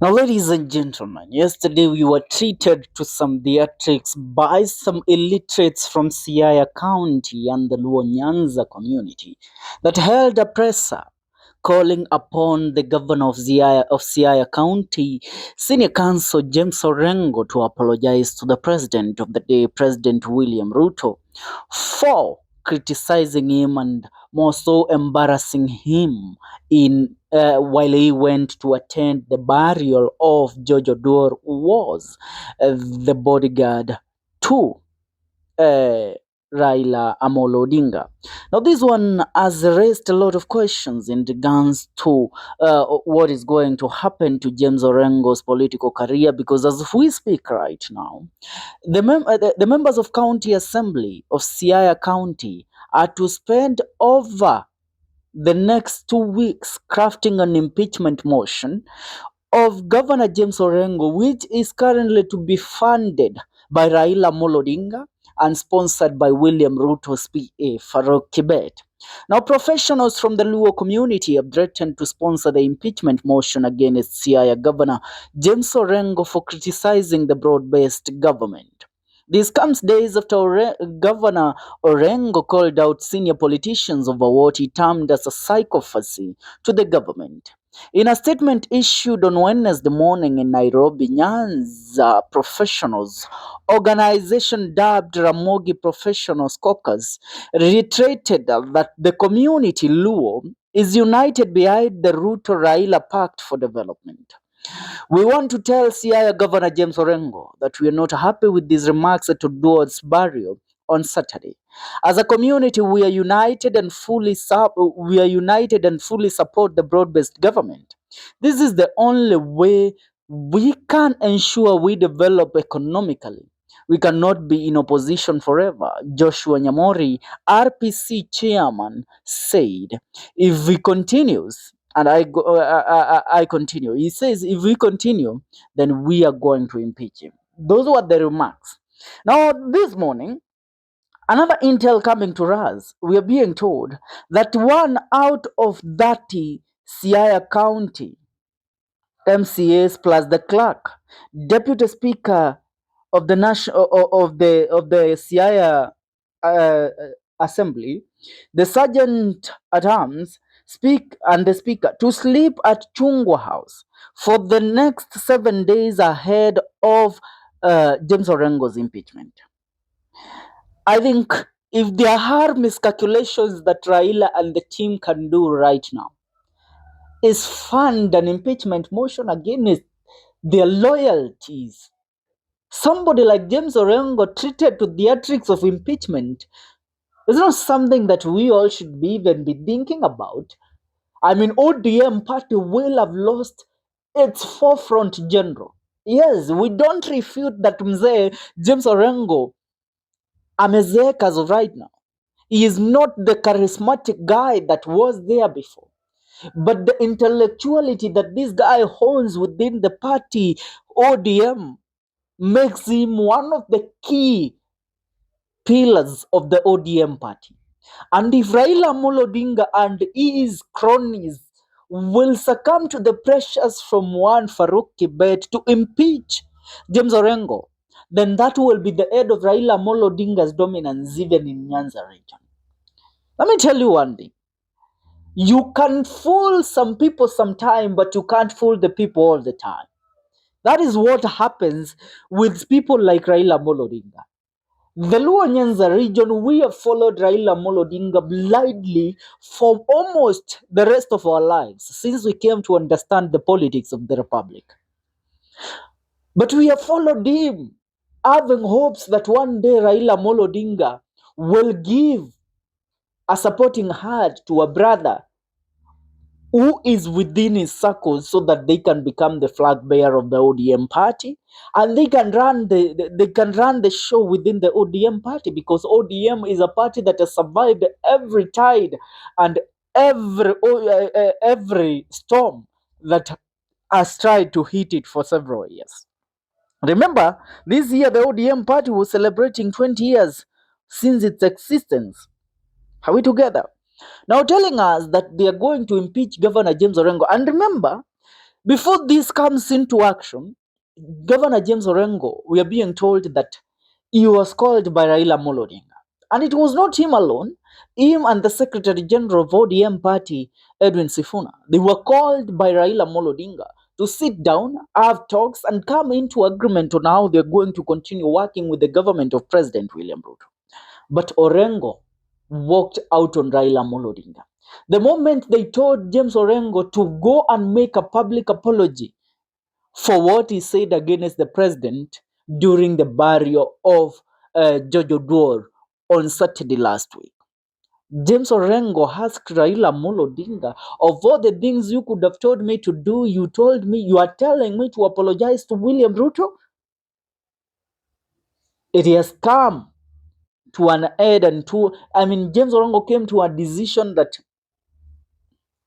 Now, ladies and gentlemen, yesterday we were treated to some theatrics by some illiterates from Siaya County and the Luo Nyanza community that held a presser calling upon the governor of Siaya County, Senior Counsel James Orengo, to apologize to the president of the day, President William Ruto, for criticizing him and more so embarrassing him in while he went to attend the burial of George Oduor, who was the bodyguard to uh, Raila Amolo Odinga. Now, this one has raised a lot of questions in regards to what is going to happen to James Orengo's political career, because as we speak right now, the members of County Assembly of Siaya County are to spend over the next 2 weeks crafting an impeachment motion of Governor James Orengo, which is currently to be funded by Raila Amolo Odinga and sponsored by William Ruto's PA, Farouk Kibet. Now, professionals from the Luo community have threatened to sponsor the impeachment motion against Siaya Governor James Orengo for criticizing the broad-based government. This comes days after Governor Orengo called out senior politicians over what he termed as a psychopathy to the government. In a statement issued on Wednesday morning in Nairobi, Nyanza Professionals organization dubbed Ramogi Professionals Caucus reiterated that the community Luo is united behind the Ruto Raila Pact for Development. We want to tell Siaya Governor James Orengo that we are not happy with these remarks at Oduor's burial on Saturday. As a community, we are united and fully support the broad-based government. This is the only way we can ensure we develop economically. We cannot be in opposition forever, Joshua Nyamori, RPC chairman, said. If we continues, and I continue. He says, if we continue, then we are going to impeach him. Those were the remarks. Now, this morning, another intel coming to us, we are being told that one out of 30 Siaya County MCAs plus the clerk, deputy speaker of the national of the Siaya uh, assembly, the sergeant at arms speak and the speaker to sleep at Chungwa House for the next 7 days ahead of James Orengo's impeachment. I think if there are miscalculations that Raila and the team can do right now, is fund an impeachment motion against their loyalties. Somebody like James Orengo treated to theatrics of impeachment is not something that we all should be even be thinking about. I mean, ODM party will have lost its forefront general. Yes, we don't refute that mzee James Orengo amezeeka as of right now. He is not the charismatic guy that was there before. But the intellectuality that this guy holds within the party ODM makes him one of the key pillars of the ODM party. And if Raila Amolo Odinga and his cronies will succumb to the pressures from one Farouk Kibet to impeach James Orengo, then that will be the end of Raila Amolo Odinga's dominance even in Nyanza region. Let me tell you one thing. You can fool some people sometime, but you can't fool the people all the time. That is what happens with people like Raila Amolo Odinga. The Luo Nyanza region, we have followed Raila Amolo Odinga blindly for almost the rest of our lives since we came to understand the politics of the republic. But we have followed him, having hopes that one day Raila Amolo Odinga will give a supporting hand to a brother who is within his circles so that they can become the flag bearer of the ODM party and they can run the show within the ODM party, because ODM is a party that has survived every tide and every storm that has tried to hit it for several years. Remember, this year the ODM party was celebrating 20 years since its existence. Are we together? Now telling us that they are going to impeach Governor James Orengo. And remember, Before this comes into action, Governor James Orengo, we are being told that he was called by Raila Molodinga. And it was not him alone. Him and the Secretary General of ODM party, Edwin Sifuna, they were called by Raila Molodinga to sit down, have talks, and come into agreement on how they're going to continue working with the government of President William Ruto. But Orengo walked out on Raila Molodinga. The moment they told James Orengo to go and make a public apology for what he said against the president during the burial of George Odwor on Saturday last week. James Orengo asked Raila Molodinga, of all the things you could have told me to do, you are telling me to apologize to William Ruto? It has come to an end James Orengo came to a decision that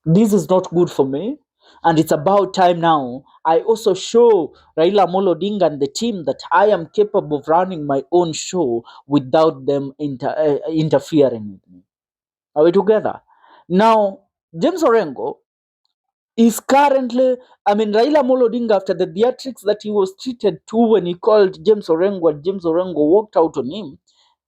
this is not good for me. And it's about time now I also show Raila Molodinga and the team that I am capable of running my own show without them interfering with me. Are we together? Now, James Orengo is currently, Raila Molodinga, after the theatrics that he was treated to when he called James Orengo and James Orengo walked out on him,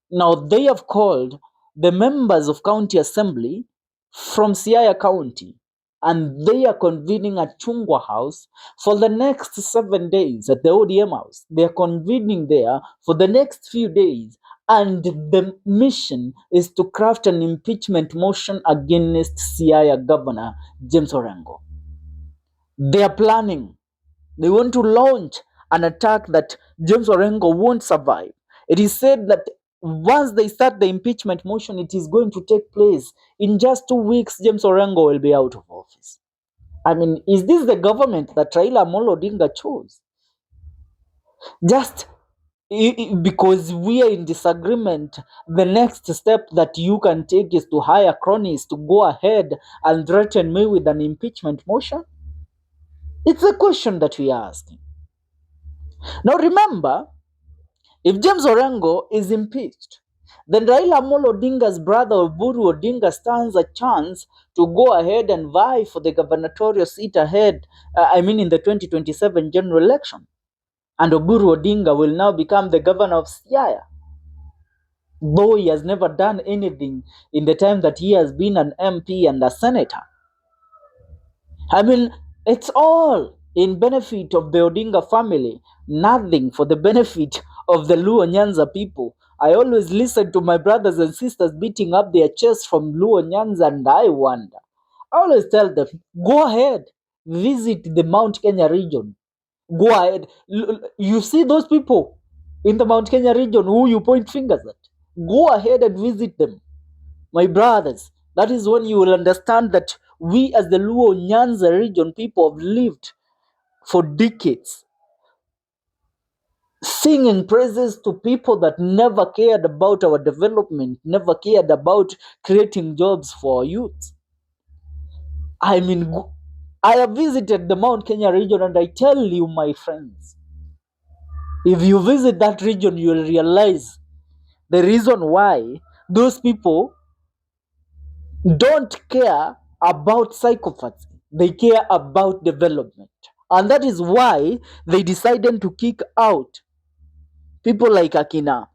now they have called the members of county assembly from Siaya County, and they are convening at Chungwa House for the next 7 days at the ODM House. They are convening there for the next few days, and the mission is to craft an impeachment motion against Siaya Governor James Orengo. They are planning. They want to launch an attack that James Orengo won't survive. It is said that once they start the impeachment motion, it is going to take place. In just 2 weeks, James Orengo will be out of office. Is this the government that Raila Molodinga chose? Just because we are in disagreement, the next step that you can take is to hire cronies to go ahead and threaten me with an impeachment motion? It's a question that we are asking. Now remember, if James Orengo is impeached, then Raila Amolo Odinga's brother Oburu Odinga stands a chance to go ahead and vie for the gubernatorial seat ahead, in the 2027 general election. And Oburu Odinga will now become the governor of Siaya, though he has never done anything in the time that he has been an MP and a senator. It's all in benefit of the Odinga family, nothing for the benefit of the Luo Nyanza people. I always listen to my brothers and sisters beating up their chests from Luo Nyanza, and I wonder. I always tell them, go ahead, visit the Mount Kenya region. Go ahead. You see those people in the Mount Kenya region who you point fingers at? Go ahead and visit them. My brothers, that is when you will understand that we as the Luo Nyanza region people have lived for decades singing praises to people that never cared about our development, never cared about creating jobs for our youth. I have visited the Mount Kenya region, and I tell you, my friends, if you visit that region, you will realize the reason why those people don't care about psychopathy. They care about development. And that is why they decided to kick out people like Akina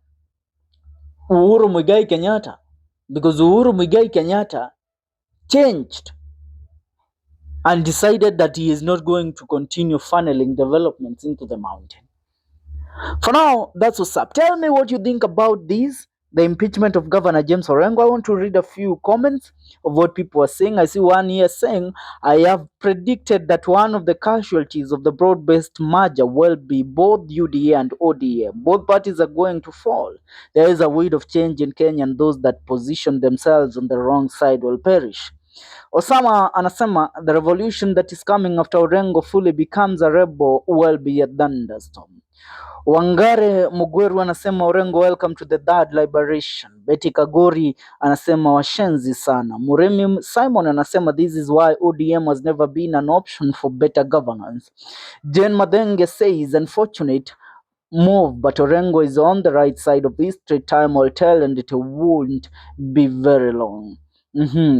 Uhuru Muigai Kenyatta. Because Uhuru Muigai Kenyatta changed and decided that he is not going to continue funneling developments into the mountain. For now, that's what's up. Tell me what you think about this, the impeachment of Governor James Orengo. I want to read a few comments of what people are saying. I see one here saying, I have predicted that one of the casualties of the broad-based merger will be both UDA and ODA. Both parties are going to fall. There is a wind of change in Kenya, and those that position themselves on the wrong side will perish. Osama anasema the revolution that is coming after Orengo fully becomes a rebel will be a thunderstorm. Wangare Mugweru anasema Orengo, welcome to the third liberation. Betty Kagori anasema washenzi sana. Muremi Simon anasema this is why ODM has never been an option for better governance. Jane Madenge says unfortunate move, but Orengo is on the right side of history. Time will tell, and it won't be very long.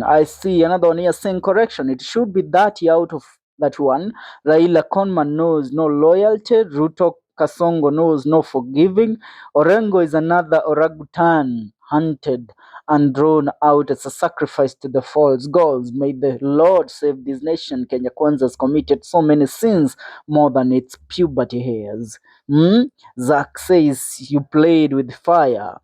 I see another one here saying correction. It should be 30 out of That one. Raila Conman knows no loyalty. Ruto Kasongo knows no forgiving. Orengo is another orangutan hunted and drawn out as a sacrifice to the false gods. May the Lord save this nation. Kenya Kwanza has committed so many sins more than its puberty hairs. Zach says you played with fire.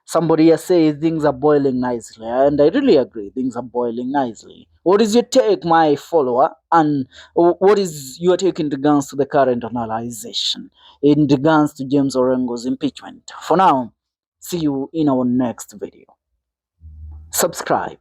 Somebody here says things are boiling nicely, and I really agree, things are boiling nicely. What is your take, my follower? And what is your take in regards to the current analyzation, in regards to James Orengo's impeachment? For now, see you in our next video. Subscribe.